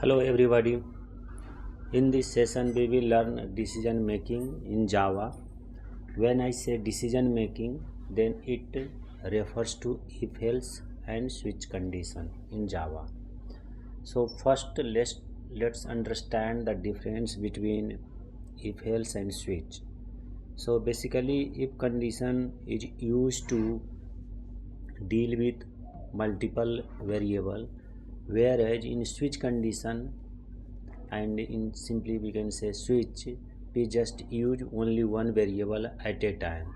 Hello everybody. In this session we will learn decision making in Java. When I say decision making, then it refers to if else and switch condition in Java. So first let's understand the difference between if else and switch. So basically if condition is used to deal with multiple variable, whereas in switch condition and in simply we can say switch, we just use only one variable at a time.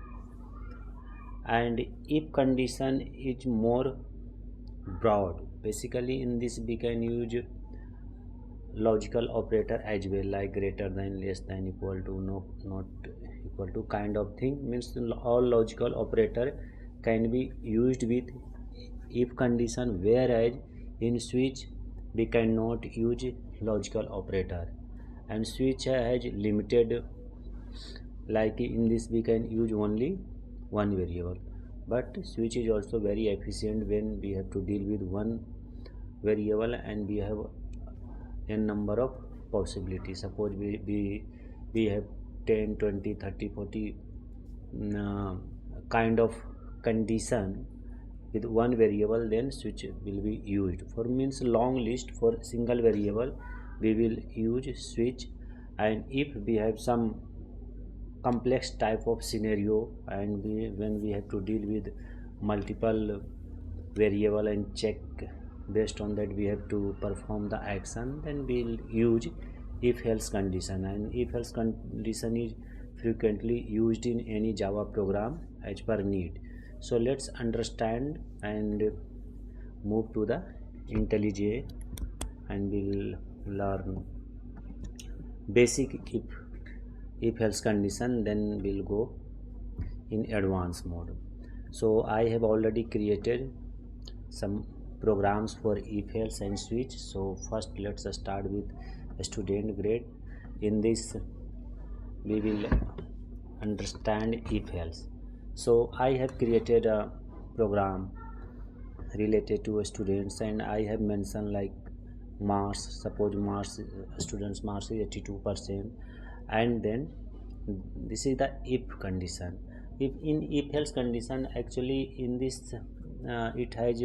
And if condition is more broad, basically in this we can use logical operator as well, like greater than, less than, equal to, no, not equal to kind of thing. Means all logical operator can be used with if condition, whereas in switch we cannot use logical operator, and switch has limited, like in this we can use only one variable. But switch is also very efficient when we have to deal with one variable and we have a number of possibilities. Suppose we have 10, 20, 30, 40 kind of condition with one variable, then switch will be used. For means long list, for single variable we will use switch. And if we have some complex type of scenario and when we have to deal with multiple variable and check, based on that we have to perform the action, then we'll use if else condition. And if else condition is frequently used in any Java program as per need. So let's understand and move to the IntelliJ and we'll learn basic if else condition, then we'll go in advanced mode. So I have already created some programs for if else and switch. So first let's start with student grade. In this we will understand if else. So I have created a program related to students and I have mentioned like marks. Suppose marks, students marks is 82%, and then this is the if condition. If in if else condition, actually in this it has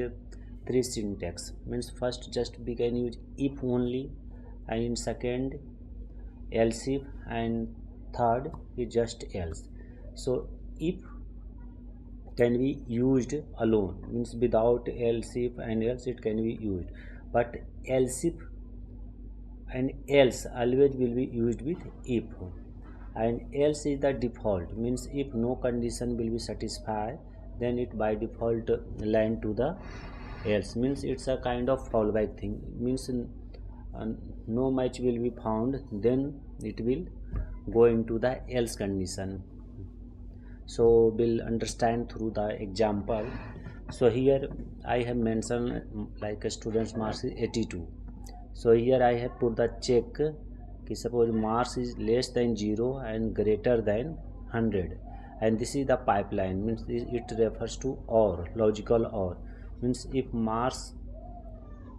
three syntax. Means first just we can use if only, and in second else if, and third is just else. So if can be used alone, means without else if and else it can be used, but else if and else always will be used with if. And else is the default, means if no condition will be satisfied, then it by default line to the else. Means it's a kind of fallback thing, means no match will be found, then it will go into the else condition. So we'll understand through the example. So here I have mentioned like a student's marks is 82. So here I have put the check, suppose marks is less than 0 and greater than 100, and this is the pipeline. Means it refers to or, logical or. Means if marks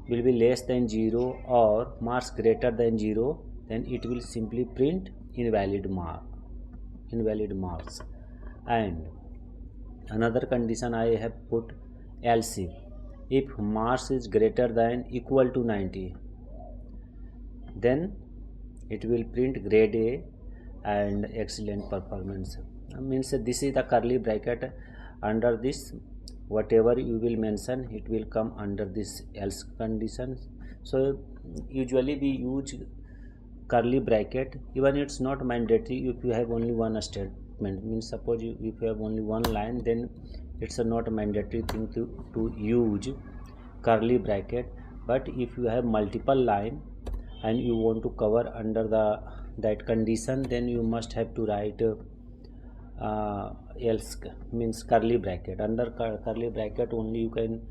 will be less than 0 or marks greater than 0, then it will simply print invalid marks. And another condition I have put else if marks is greater than equal to 90, then it will print grade A and excellent performance. Means this is the curly bracket. Under this whatever you will mention, it will come under this else condition. So usually we use curly bracket, even it's not mandatory if you have only one statement. Means suppose if you have only one line, then it's not a mandatory thing to use curly bracket. But if you have multiple line and you want to cover under that condition, then you must have to write else, means curly bracket. Under curly bracket only you can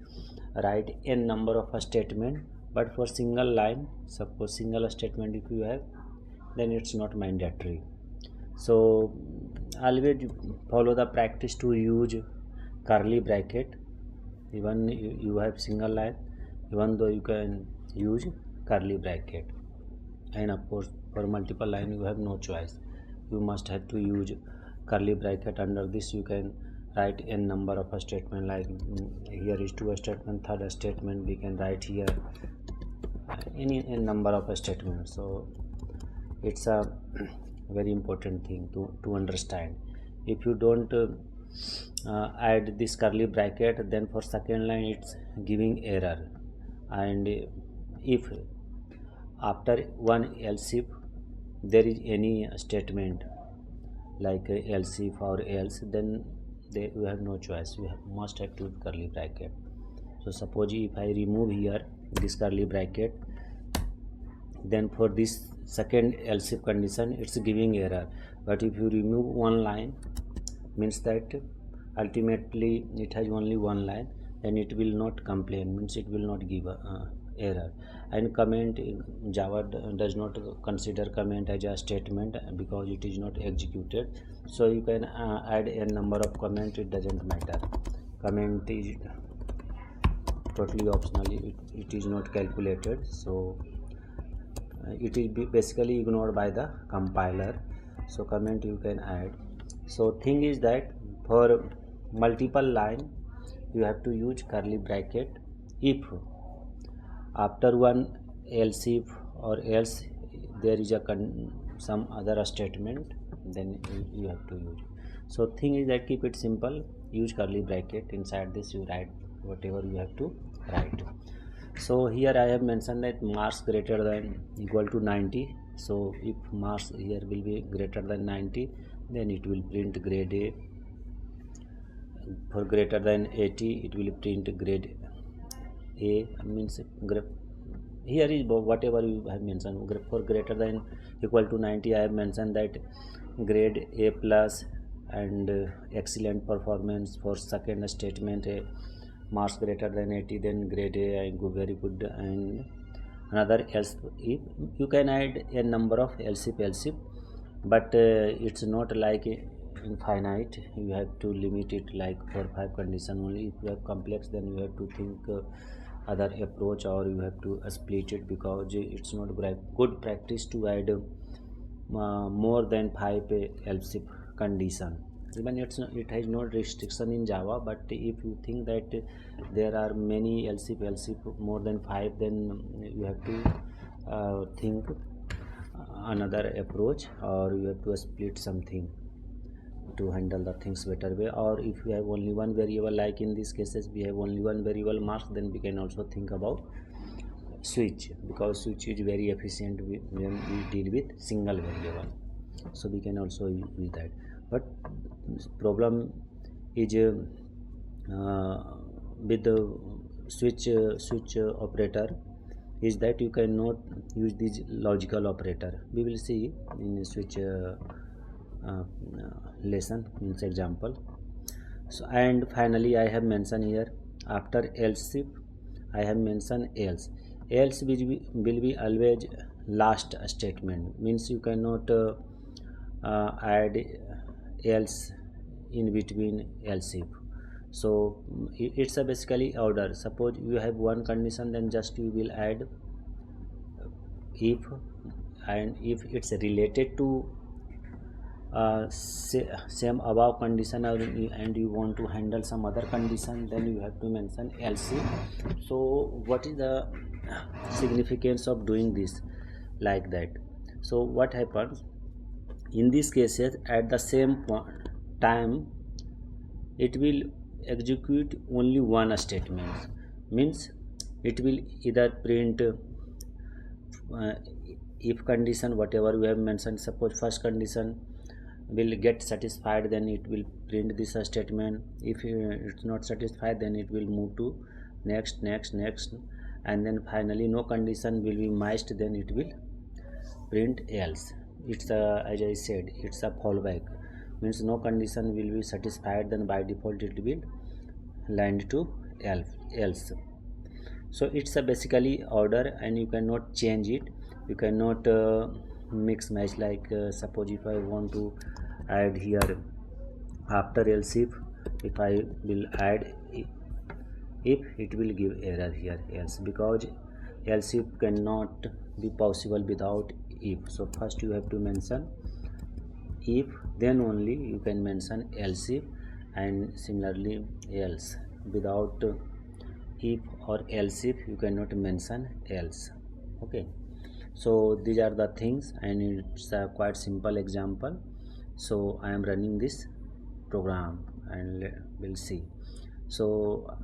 write n number of a statement, but for single line, suppose single statement if you have, then it's not mandatory. So always follow the practice to use curly bracket even you have single line, even though you can use curly bracket. And of course for multiple line you have no choice, you must have to use curly bracket. Under this you can write n number of a statement, like here is two statement, third statement we can write here any n number of a statement. So it's a very important thing to understand. If you don't add this curly bracket, then for second line it's giving error. And if after one else if there is any statement like else if or else, then you have no choice, must have to curly bracket. So suppose if I remove here this curly bracket, then for this second else if condition it's giving error. But if you remove one line, means that ultimately it has only one line, then it will not complain, means it will not give a error. And comment, Java does not consider comment as a statement because it is not executed. So you can add a number of comment, it doesn't matter. Comment is totally optional, it is not calculated, so it is basically ignored by the compiler. So comment you can add. So thing is that for multiple line you have to use curly bracket. If after one else if or else there is a some other statement, then you have to use. So thing is that keep it simple, use curly bracket, inside this you write whatever you have to write. So here I have mentioned that marks greater than equal to 90. So if marks here will be greater than 90, then it will print grade A. For greater than 80 it will print grade A, means here is whatever you have mentioned. For greater than equal to 90 I have mentioned that grade A plus and excellent performance. For second statement marks greater than 80, then grade A and go very good. And another else if you can add a number of else if, but it's not like infinite, you have to limit it like 4-5 condition only. If you have complex, then you have to think other approach, or you have to split it, because it's not good practice to add more than 5 else if condition. Even it has no restriction in Java, but if you think that there are many else if more than 5, then you have to think another approach, or you have to split something to handle the things better way. Or if you have only one variable, like in these cases we have only one variable marks, then we can also think about switch, because switch is very efficient when we deal with single variable. So we can also use that. But problem is with the switch operator is that you cannot use this logical operator. We will see in switch lesson, means example. So and finally I have mentioned here after else if I have mentioned else will be always last statement, means you cannot add else in between else if. So it's a basically order. Suppose you have one condition, then just you will add if, and if it's related to same above condition, and you want to handle some other condition, then you have to mention else if. So what is the significance of doing this like that? So what happens in these cases, at the same time it will execute only one statement, means it will either print if condition whatever we have mentioned. Suppose first condition will get satisfied, then it will print this statement. If it's not satisfied, then it will move to next, and then finally no condition will be matched, then it will print else. It's a, as I said, it's a fallback, means no condition will be satisfied, then by default it will land to else. So it's a basically order, and you cannot change it, you cannot mix match. Like suppose if I want to add here after else if I will add if, it will give error here else, because else if cannot be possible without if. So first you have to mention if, then only you can mention else if, and similarly else. Without if or else if you cannot mention else. Okay, so these are the things, and it's a quite simple example. So I am running this program and we'll see. So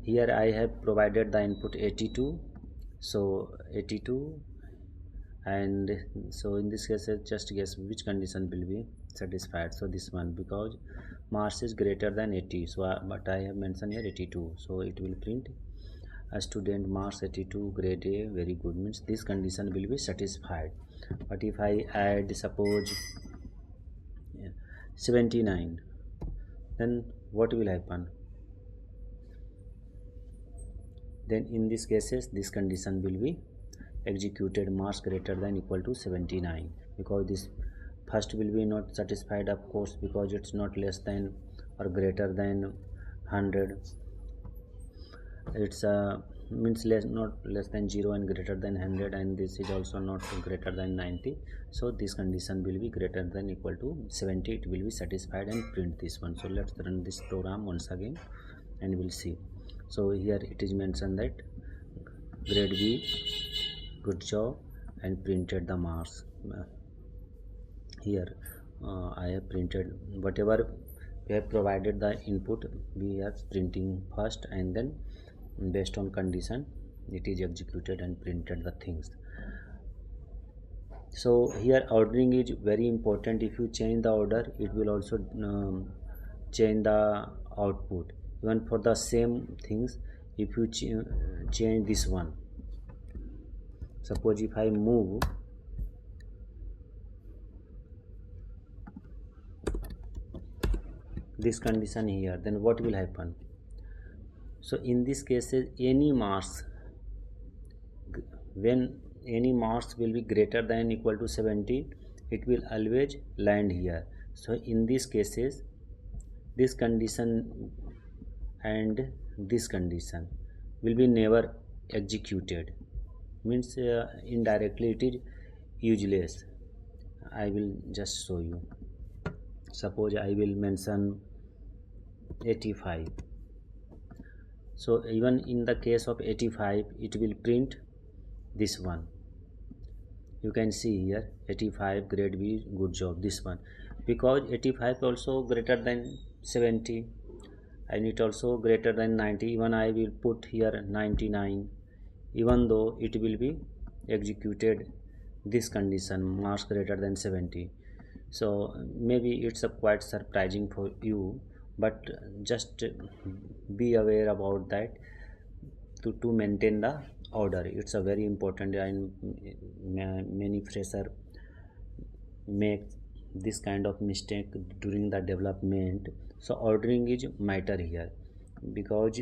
here I have provided the input 82. So 82, and so in this case just guess which condition will be satisfied. So this one, because mass is greater than 80, so but I have mentioned here 82, so it will print a student mass 82 grade A, very good, means this condition will be satisfied. But if I add suppose 79, then what will happen? Then in these cases this condition will be executed, mass greater than equal to 79, because this first will be not satisfied, of course, because it's not less than or greater than 100. It's means less, not less than 0 and greater than 100, and this is also not greater than 90. So this condition will be greater than equal to 70, it will be satisfied, and print this one. So let's run this program once again and we'll see. So here it is mentioned that grade B, good job, and printed the marks. Here I have printed whatever we have provided the input, we are printing first, and then based on condition it is executed and printed the things. So here ordering is very important. If you change the order, it will also change the output. Even for the same things, if you change this one, suppose if I move this condition here, then what will happen? So in this cases, any mass, when any mass will be greater than equal to 70, it will always land here. So in these cases, this condition and this condition will be never executed, means indirectly it is useless. I will just show you. Suppose I will mention 85. So even in the case of 85, it will print this one. You can see here 85 grade B, good job, this one, because 85 also greater than 70 and it also greater than 90. Even I will put here 99, even though it will be executed this condition, mass greater than 70. So maybe it's a quite surprising for you, but just be aware about that to maintain the order. It's a very important, and many fresher make this kind of mistake during the development. So ordering is matter here, because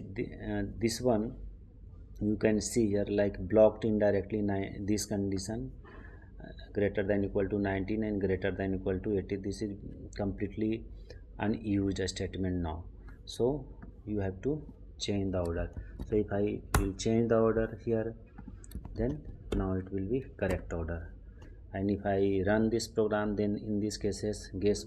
this one you can see here like blocked indirectly this condition greater than equal to 19 and greater than equal to 80. This is completely unused statement now, so you have to change the order. So if I will change the order here, then now it will be correct order. And if I run this program, then in these cases guess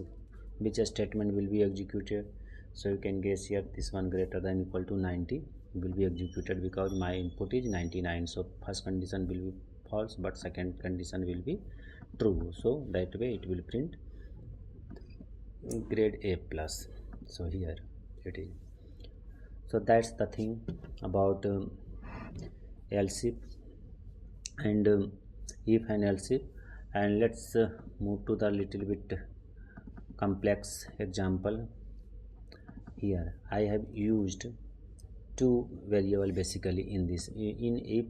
which statement will be executed. So you can guess here this one greater than equal to 90 will be executed, because my input is 99. So first condition will be false, but second condition will be true. So that way it will print grade A plus. So here it is. So that's the thing about else if and if and else if. And let's move to the little bit complex example. Here I have used two variable basically in this. In if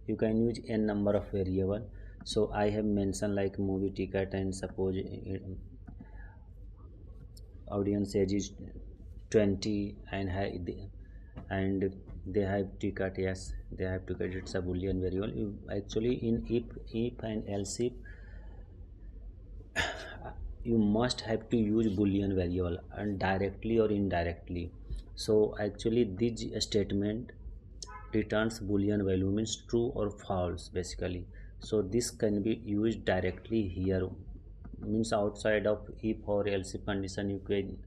you can use n number of variable. So I have mentioned like movie ticket, and suppose audience age is 20 and they have ticket. Yes, they have ticket. It's a boolean variable. Actually in if and else if you must have to use boolean variable, and directly or indirectly. So actually this statement returns boolean value, means true or false basically. So this can be used directly here, means outside of if or else if condition you can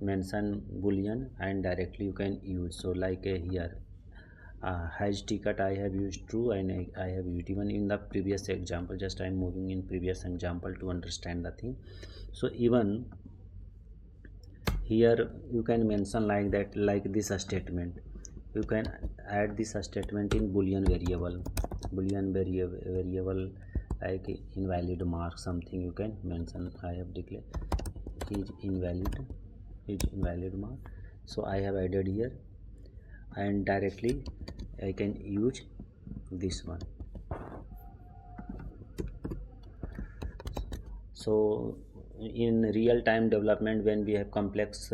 mention boolean and directly you can use. So like here hash ticket I have used true, and I have used even in the previous example. Just I am moving in previous example to understand the thing. So even here you can mention like that, like this statement you can add this statement in boolean variable like invalid mark something you can mention. I have declared is invalid mark, so I have added here and directly I can use this one. So in real time development, when we have complex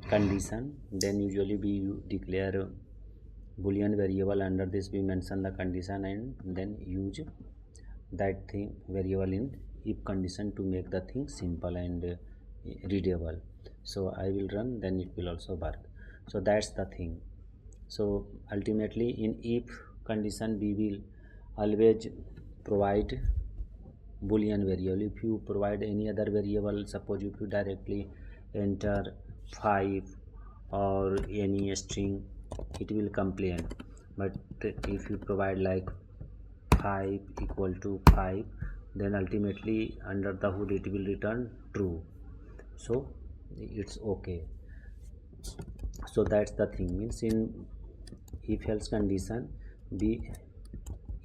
condition, then usually we declare boolean variable. Under this we mention the condition and then use that thing variable in if condition to make the thing simple and readable. So I will run, then it will also work. So that's the thing. So ultimately in if condition we will always provide boolean variable. If you provide any other variable, suppose if you directly enter 5 or any string, it will complain. But if you provide like 5 equal to 5, then ultimately under the hood it will return true, so it's okay. So that's the thing, means in if else condition we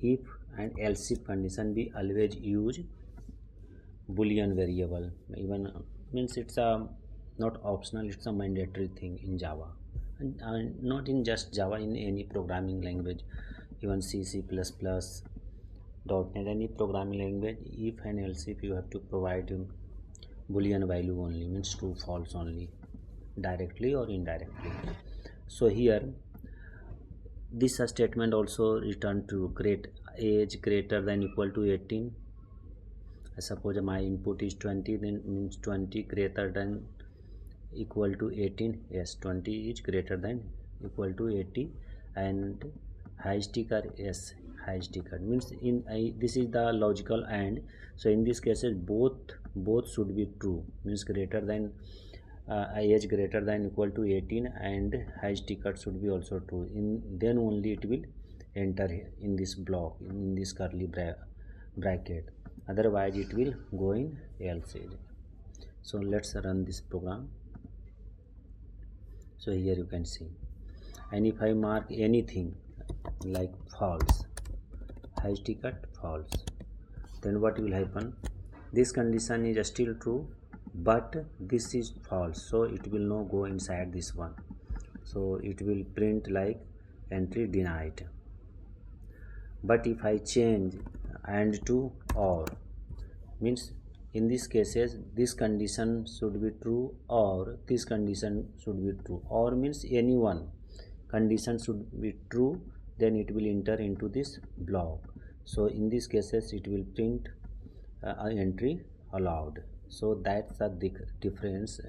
if and else if condition we always use boolean variable. Even means it's a not optional, it's a mandatory thing in Java, and not in just Java, in any programming language, even C, C++, .NET, any programming language. If and else if you have to provide boolean value only, means true false only, directly or indirectly. So here this statement also return true. Age greater than equal to 18. I suppose my input is 20, then means 20 greater than equal to 18. Yes, 20 is greater than equal to 80. And high sticker, yes, high sticker means in this is the logical and. So in this cases both should be true, means greater than age greater than equal to 18 and hash ticket should be also true. In then only it will enter in this block, in this curly bracket, otherwise it will go in else. So let's run this program. So here you can see, and if I mark anything like false, hash ticket false, then what will happen? This condition is still true, but this is false, so it will not go inside this one. So it will print like entry denied. But if I change and to or, means in these cases this condition should be true or this condition should be true, or means any one condition should be true, then it will enter into this block. So in these cases it will print entry allowed. So that's the difference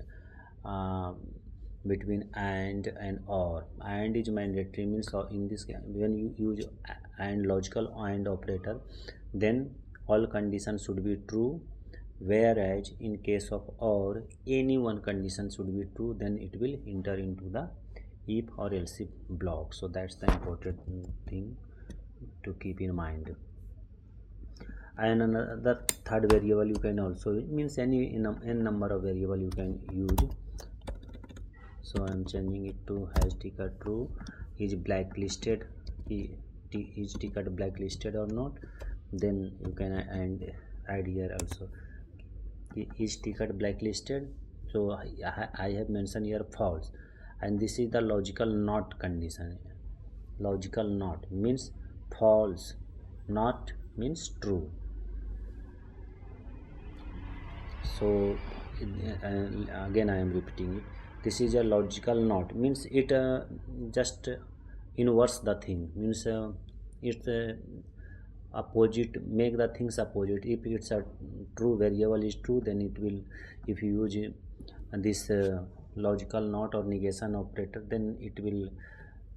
between and or. And is mandatory, means in this when you use and logical and operator, then all conditions should be true, whereas in case of or any one condition should be true, then it will enter into the if or else if block. So that's the important thing to keep in mind. And another third variable you can also use, means any n number of variable you can use. So I am changing it to hash ticket true. Is blacklisted, is ticket blacklisted or not, then you can add here also is ticket blacklisted. So I have mentioned here false, and this is the logical not condition. Logical not means false, not means true. So again I am repeating it, this is a logical not, means it just inverse the thing, means it's opposite, make the things opposite. If it's a true variable is true, then it will, if you use this logical not or negation operator, then it will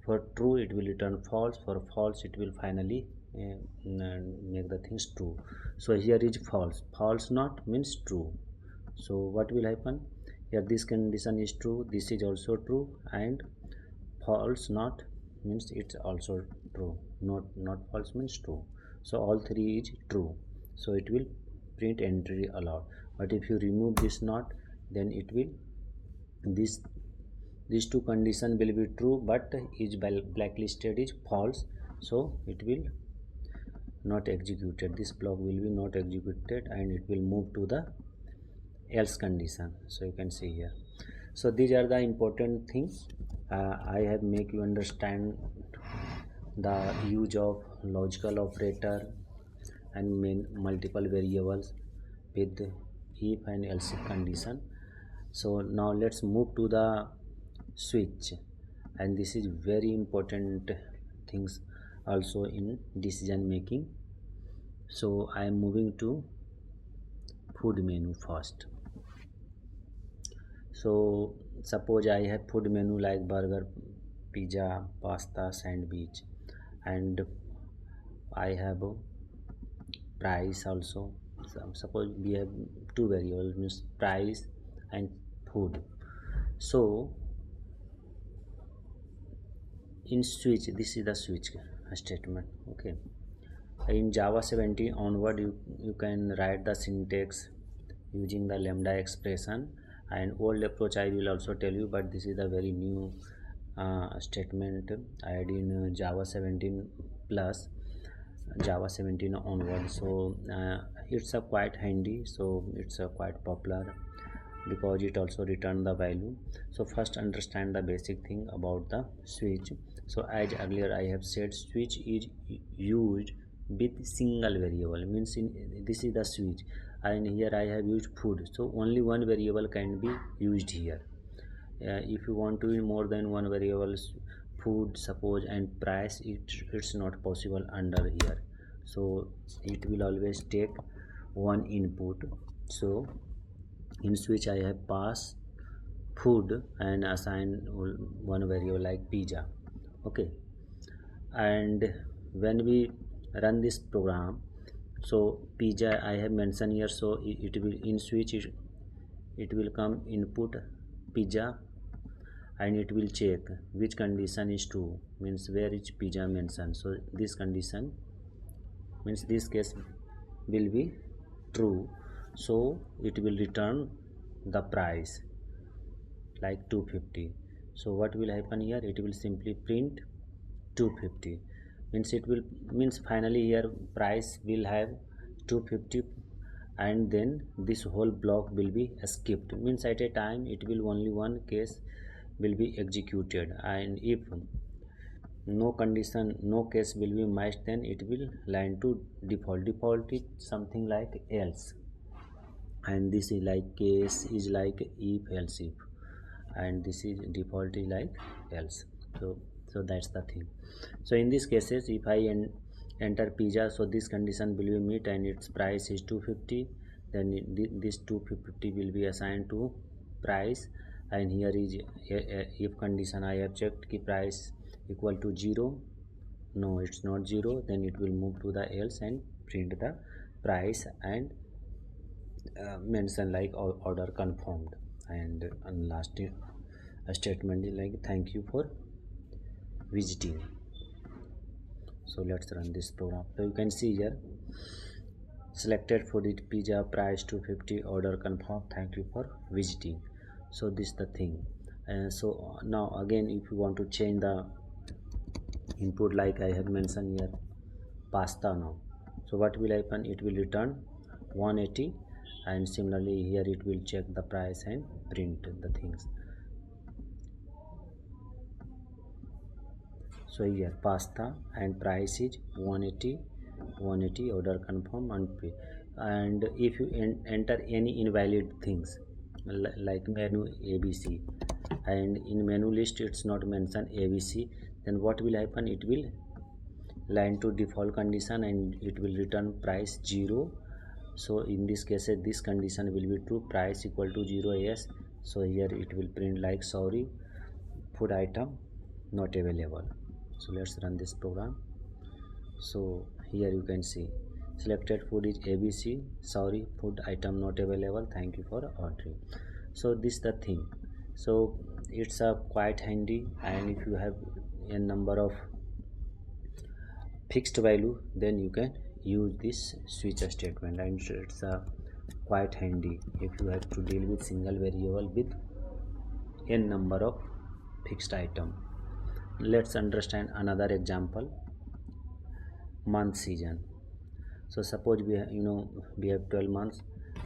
For true it will return false, for false it will finally make the things true. So here is false, false not means true. So what will happen here, this condition is true, this is also true, and false not means it's also true, not false means true. So all three is true, so it will print entry allowed. But if you remove this not, then it will, this these two condition will be true, but is blacklisted is false, so it will not executed, this block will be not executed and it will move to the else condition. So you can see here. So these are the important things. I have make you understand the use of logical operator and main multiple variables with if and else if condition. So now let's move to the switch, and this is very important things also in decision making. So I am moving to food menu first. So suppose I have food menu like burger, pizza, pasta, sandwich, and I have a price also. So suppose we have two variables, means price and food. So in switch, this is the switch statement. Okay, in Java 17 onward you can write the syntax using the lambda expression, and old approach I will also tell you, but this is the very new statement added in Java 17 plus Java 17 onward. So it's a quite handy, so it's a quite popular because it also return the value. So first understand the basic thing about the switch. So as earlier I have said, switch is used with single variable, means in this is the switch, and here I have used food, so only one variable can be used here. If you want to use more than one variables, food suppose and price, it's not possible under here. So it will always take one input. So in switch I have pass food and assign one variable like pizza. Okay, and when we run this program, so pizza I have mentioned here, so it will in switch it will come input pizza, and it will check which condition is true, means where is pizza mentioned. So this condition means this case will be true, so it will return the price like 250. So what will happen here, it will simply print 250, means it will, means finally here price will have 250, and then this whole block will be skipped, means at a time it will only one case will be executed, and if no condition, no case will be matched, then it will line to default. Default is something like else, and this is like case is like if else if, and this is default is like else. So that's the thing. So in these cases if I enter pizza, so this condition will be met and its price is 250, then this 250 will be assigned to price, and here is if condition I have checked ki price equal to 0, no it's not 0, then it will move to the else and print the price and mention like order confirmed, and last statement is like thank you for visiting. So let's run this program. So you can see here selected for the pizza, price 250, order confirmed, thank you for visiting. So this is the thing. And so now again if you want to change the input like I have mentioned here pasta now, so what will happen, it will return 180, and similarly here it will check the price and print the things. So here pasta and price is 180, order confirm and pay. And if you enter any invalid things like menu ABC, and in menu list it's not mentioned ABC, then what will happen, it will line to default condition and it will return price 0. So in this case this condition will be true, price equal to 0, yes. So here it will print like sorry, food item not available. So let's run this program. So here you can see selected food is ABC, sorry, food item not available, thank you for ordering. So this the thing. So it's a quite handy, and if you have a number of fixed value, then you can use this switch statement, and it's quite handy if you have to deal with single variable with n number of fixed item. Let's understand another example. Month season. So suppose we have 12 months.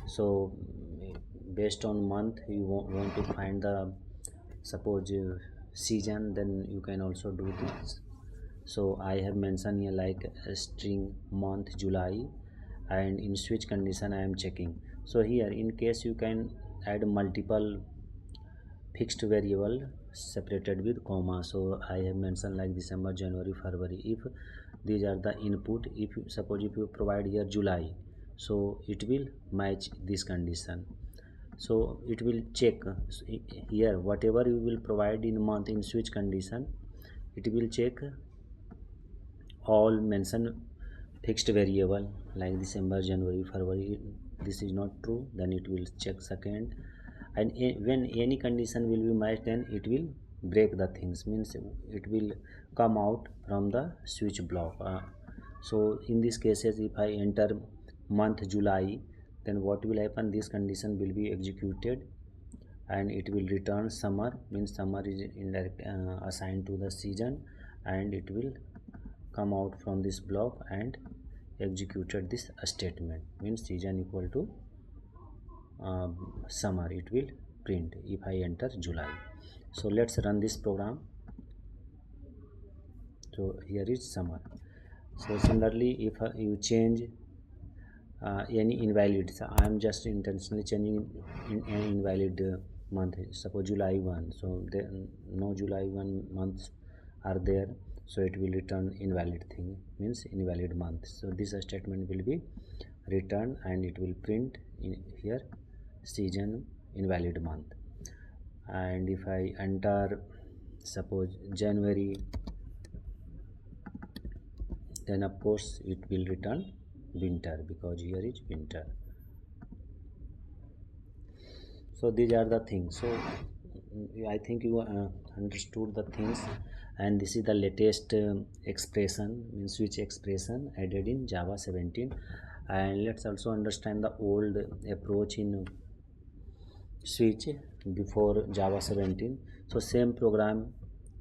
So based on month you want to find the suppose season, then you can also do this. So I have mentioned here like a string month July, and in switch condition I am checking. So here in case you can add multiple fixed variable separated with comma. So I have mentioned like December, January, February. If these are the input, if you suppose if you provide here July, so it will match this condition. So it will check here whatever you will provide in month in switch condition, it will check all mentioned fixed variable like December, January, February. This is not true, then it will check second, and when any condition will be matched, then it will break the things, means it will come out from the switch block. So in these cases, if I enter month July, then what will happen, this condition will be executed and it will return summer, means summer is indirect assigned to the season, and it will come out from this block and executed this statement, means season equal to summer, it will print if I enter July. So let's run this program. So here is summer. So similarly, if you change any invalid, so I am just intentionally changing in an invalid month, suppose July 1. So then no July 1 months are there, so it will return invalid thing, means invalid month. So this statement will be returned and it will print in here season invalid month. And if I enter suppose January, then of course it will return winter, because here is winter. So these are the things. So I think you understood the things, and this is the latest expression, means switch expression added in Java 17. And let's also understand the old approach in switch before Java 17. So same program,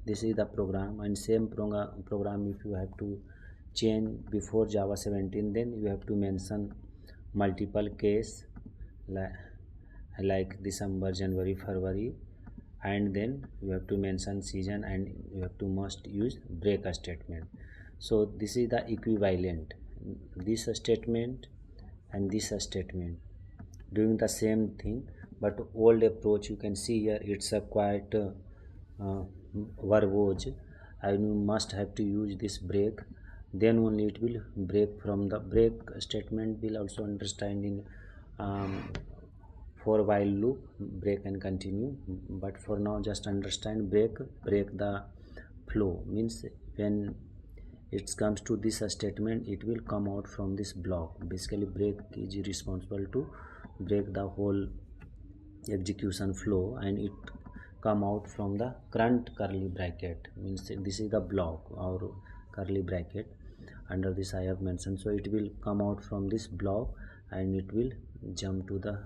this is the program, and same program if you have to change before Java 17, then you have to mention multiple case like December, January, February, and then you have to mention season, and you have to must use break statement. So this is the equivalent, this statement and this statement doing the same thing, but old approach you can see here, it's a quite verbose, and you must have to use this break, then only it will break from the break statement. Will also understand in for while loop, break and continue, but for now just understand break the flow, means when it comes to this statement, it will come out from this block. Basically break is responsible to break the whole execution flow, and it come out from the current curly bracket, means this is the block or curly bracket. Under this I have mentioned, so it will come out from this block and it will jump to the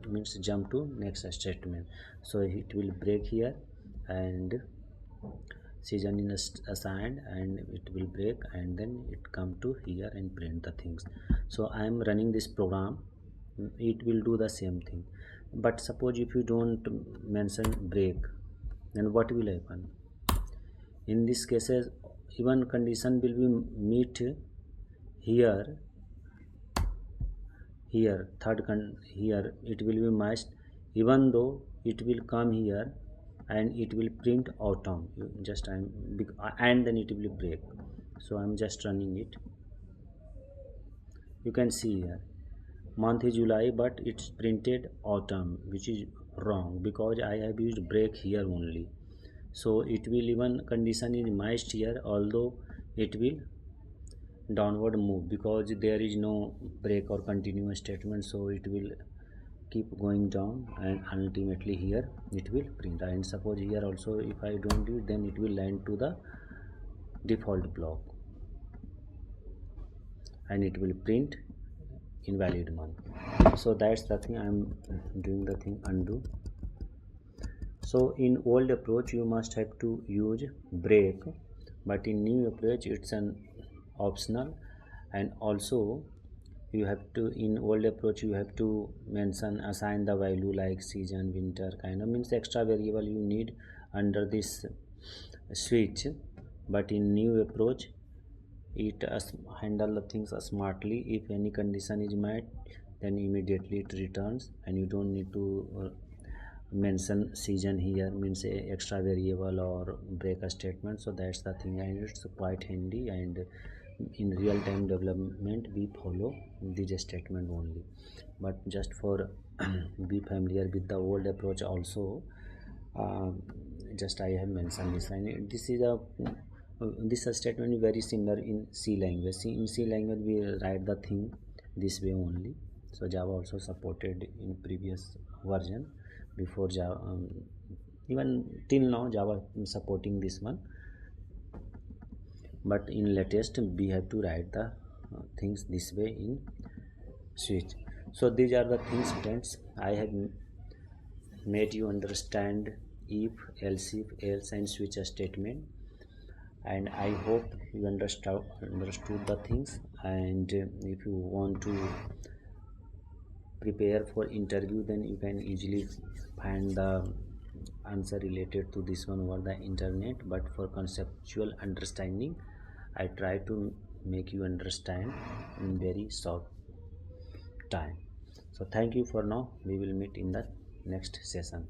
means jump to next statement. So it will break here and season is assigned, and it will break, and then it come to here and print the things. So I am running this program, it will do the same thing. But suppose if you don't mention break, then what will happen? In this cases, even condition will be meet here, here it will be matched, even though it will come here and it will print autumn. And then it will break. So I'm just running it. You can see here month is July, but it's printed autumn, which is wrong because I have used break here only. So it will even condition is missed here, although it will downward move because there is no break or continuous statement, so it will keep going down and ultimately here it will print. And suppose here also if I don't do it, then it will land to the default block and it will print invalid month. So that's the thing. I'm doing the thing undo. So in old approach you must have to use break, but in new approach it's an optional. And also you have to, in old approach you have to mention assign the value like season, winter, kind of means extra variable you need under this switch. But in new approach it handle the things smartly. If any condition is met, then immediately it returns and you don't need to mention season here, means a extra variable or break a statement. So that's the thing, and it's quite handy. And in real-time development we follow this statement only, but just for be familiar with the old approach also, uh, just I have mentioned this. And this is a this statement is very similar in C language. See, in C language we write the thing this way only. So Java also supported in previous version before Java, even till now Java supporting this one, but in latest we have to write the things this way in switch. So these are the things, friends, I have made you understand if else and switch statement. And I hope you understood the things. And if you want to prepare for interview, then you can easily find the answer related to this one over the internet. But for conceptual understanding I try to make you understand in very short time. So thank you for now. We will meet in the next session.